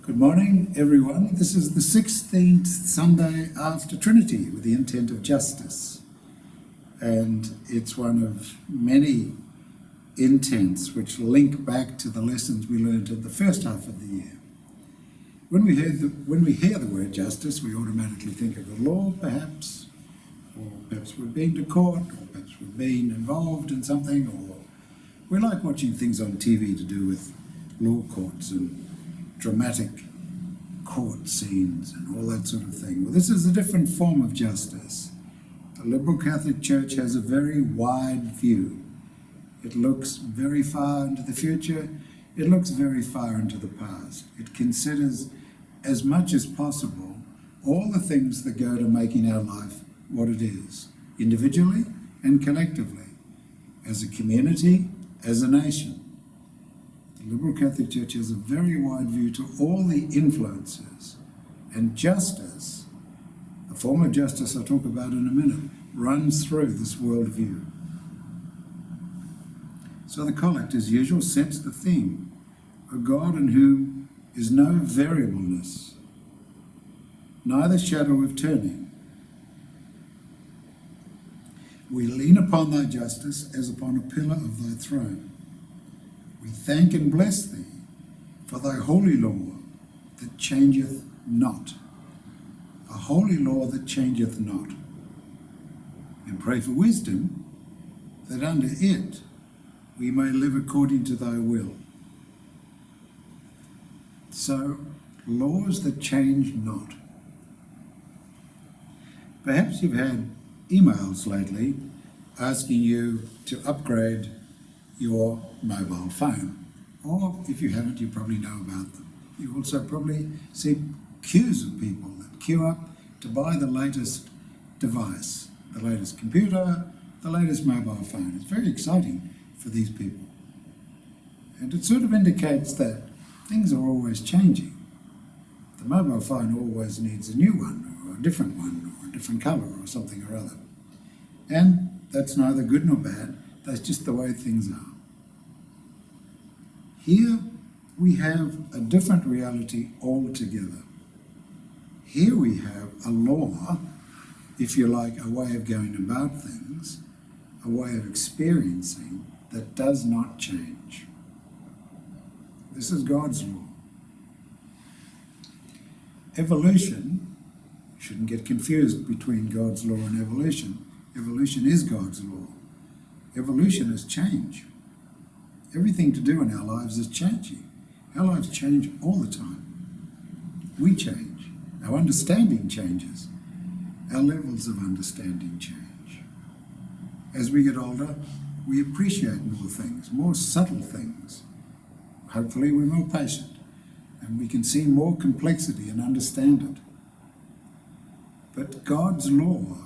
Good morning, everyone. This is the 16th Sunday after Trinity with the intent of justice. And it's one of many intents which link back to the lessons we learned in the first half of the year. When we hear the word justice, we automatically think of the law, perhaps, or perhaps we've been to court, or perhaps we've been involved in something, or we like watching things on TV to do with law courts and dramatic court scenes and all that sort of thing. Well, this is a different form of justice. The liberal Catholic Church has a very wide view. It looks very far into the future. It looks very far into the past. It considers as much as possible all the things that go to making our life what it is, individually and collectively, as a community, as a nation. The liberal Catholic Church has a very wide view to all the influences, and justice, the form of justice I'll talk about in a minute, runs through this worldview. So the collect, as usual, sets the theme: a God in whom is no variableness, neither shadow of turning. We lean upon thy justice as upon a pillar of thy throne. We thank and bless thee for thy holy law that changeth not. A holy law that changeth not. And pray for wisdom, that under it we may live according to thy will. So, laws that change not. Perhaps you've had emails lately asking you to upgrade your mobile phone. Or if you haven't, you probably know about them. You also probably see queues of people that queue up to buy the latest device, the latest computer, the latest mobile phone. It's very exciting for these people. And it sort of indicates that things are always changing. The mobile phone always needs a new one, or a different one, or a different colour, or something or other. And that's neither good nor bad. That's just the way things are. Here we have a different reality altogether. Here we have a law, if you like, a way of going about things, a way of experiencing that does not change. This is God's law. Evolution, you shouldn't get confused between God's law and evolution. Evolution is God's law. Evolution is change. Everything to do in our lives is changing. Our lives change all the time. We change. Our understanding changes. Our levels of understanding change. As we get older, we appreciate more things, more subtle things. Hopefully we're more patient and we can see more complexity and understand it. But God's law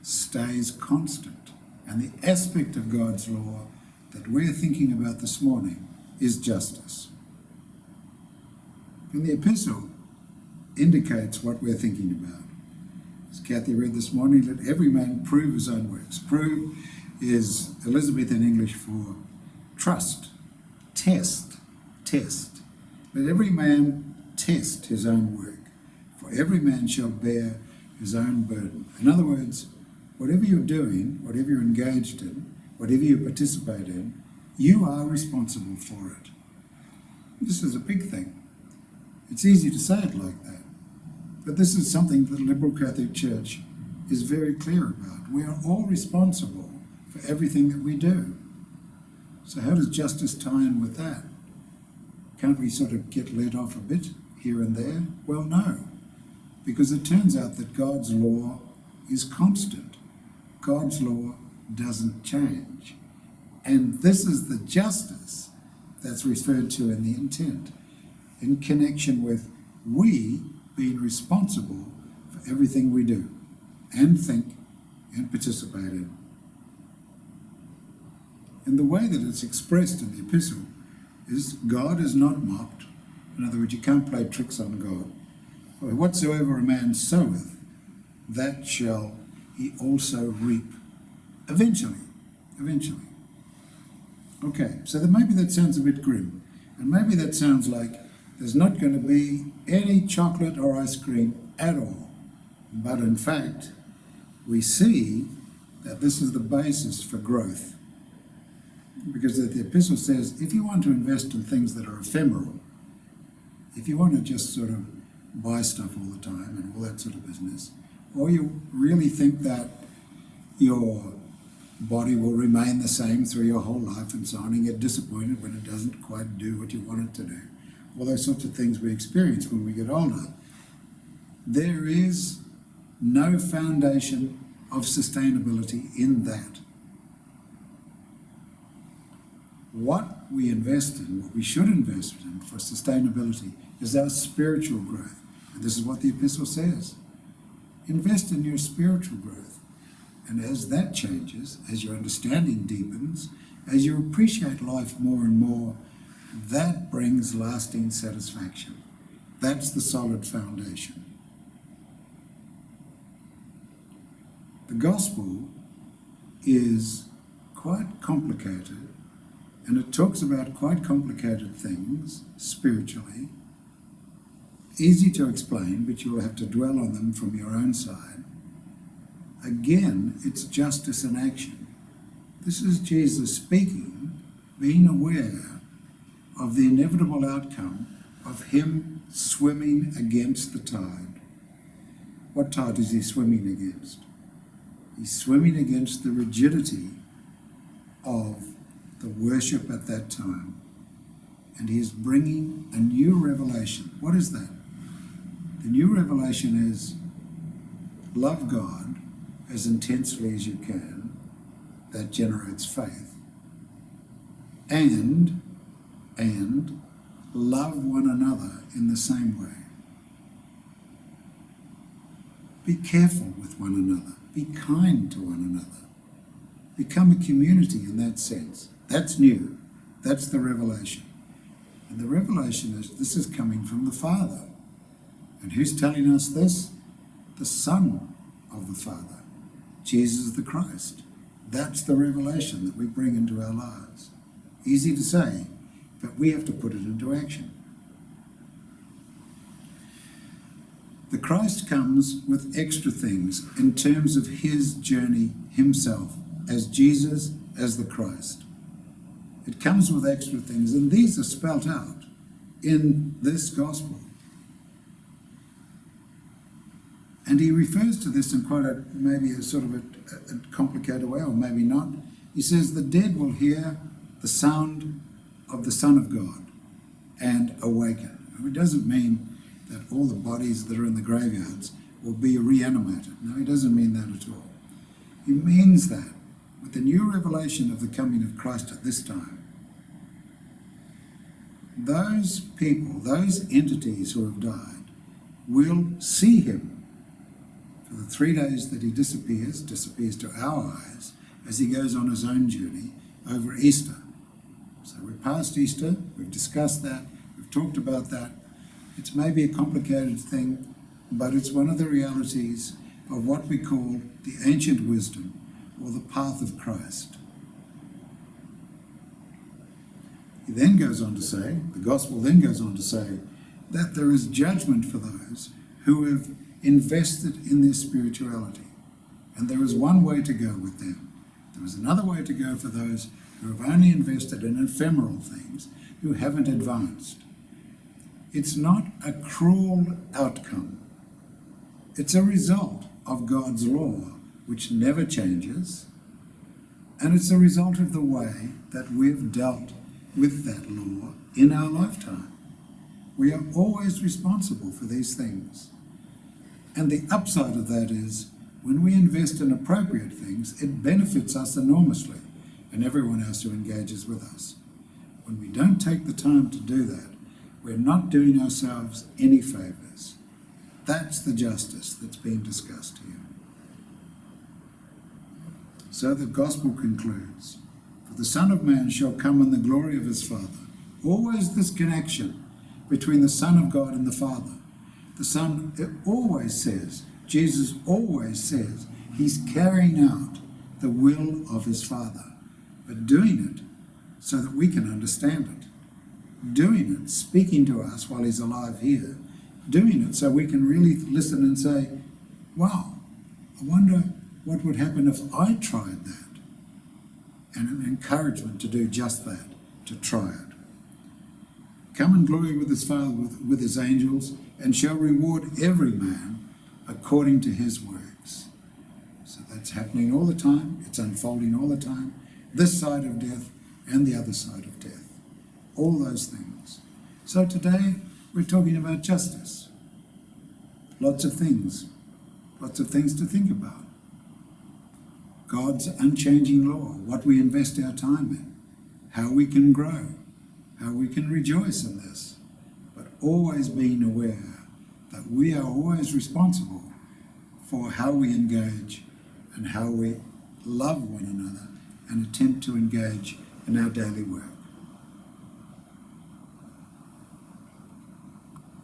stays constant. And the aspect of God's law that we're thinking about this morning is justice. And the epistle indicates what we're thinking about. As Kathy read this morning, let every man prove his own works. Prove is Elizabethan English for trust, test. Let every man test his own work, for every man shall bear his own burden. In other words, whatever you're doing, whatever you're engaged in, whatever you participate in, you are responsible for it. This is a big thing. It's easy to say it like that, but this is something that the liberal Catholic Church is very clear about. We are all responsible for everything that we do. So how does justice tie in with that? Can't we sort of get let off a bit here and there? Well, no, because it turns out that God's law is constant. God's law doesn't change. And this is the justice that's referred to in the intent, in connection with we being responsible for everything we do and think and participate in. And the way that it's expressed in the epistle is God is not mocked. In other words, you can't play tricks on God. For whatsoever a man soweth, that shall he also reap. Eventually. Okay, so maybe that sounds a bit grim. And maybe that sounds like there's not going to be any chocolate or ice cream at all. But in fact, we see that this is the basis for growth. Because the epistle says, if you want to invest in things that are ephemeral, if you want to just sort of buy stuff all the time and all that sort of business, or you really think that your body will remain the same through your whole life and so on, and get disappointed when it doesn't quite do what you want it to do, all those sorts of things we experience when we get older, there is no foundation of sustainability in that. What we invest in, what we should invest in for sustainability, is our spiritual growth. And this is what the epistle says. Invest in your spiritual growth. And as that changes, as your understanding deepens, as you appreciate life more and more, that brings lasting satisfaction. That's the solid foundation. The gospel is quite complicated, and it talks about quite complicated things spiritually. Easy to explain, but you'll have to dwell on them from your own side. Again, it's justice in action. This is Jesus speaking, being aware of the inevitable outcome of him swimming against the tide. What tide is he swimming against? He's swimming against the rigidity of the worship at that time. And he is bringing a new revelation. What is that? The new revelation is love God as intensely as you can. That generates faith. And love one another in the same way. Be careful with one another. Be kind to one another. Become a community in that sense. That's new. That's the revelation. And the revelation is this is coming from the Father. And who's telling us this? The Son of the Father, Jesus the Christ. That's the revelation that we bring into our lives. Easy to say, but we have to put it into action. The Christ comes with extra things in terms of his journey himself, as Jesus, as the Christ. It comes with extra things, and these are spelt out in this gospel. And he refers to this in quite maybe a sort of a complicated way, or maybe not. He says, the dead will hear the sound of the Son of God and awaken. It doesn't mean that all the bodies that are in the graveyards will be reanimated. No, he doesn't mean that at all. He means that with the new revelation of the coming of Christ at this time, those people, those entities who have died, will see him for the 3 days that he disappears to our eyes as he goes on his own journey over Easter. So we're past Easter, we've discussed that, we've talked about that. It's maybe a complicated thing, but it's one of the realities of what we call the ancient wisdom or the path of Christ. He then goes on to say, the gospel then goes on to say, that there is judgment for those who have invested in their spirituality. And there is one way to go with them. There is another way to go for those who have only invested in ephemeral things, who haven't advanced. It's not a cruel outcome. It's a result of God's law, which never changes, and it's a result of the way that we've dealt with that law in our lifetime. We are always responsible for these things. And the upside of that is, when we invest in appropriate things, it benefits us enormously and everyone else who engages with us. When we don't take the time to do that, we're not doing ourselves any favours. That's the justice that's being discussed here. So the gospel concludes, for the Son of Man shall come in the glory of his Father. Always this connection between the Son of God and the Father. The Son, it always says, Jesus always says, he's carrying out the will of his Father, but doing it so that we can understand it. doing it, speaking to us while he's alive here, doing it so we can really listen and say, wow, I wonder what would happen if I tried that. And an encouragement to do just that, to try it. Come in glory with his Father, with his angels, and shall reward every man according to his works. So that's happening all the time. It's unfolding all the time. This side of death and the other side of death. All those things. So today we're talking about justice. Lots of things to think about. God's unchanging law, what we invest our time in, how we can grow, how we can rejoice in this, but always being aware that we are always responsible for how we engage and how we love one another and attempt to engage in our daily work.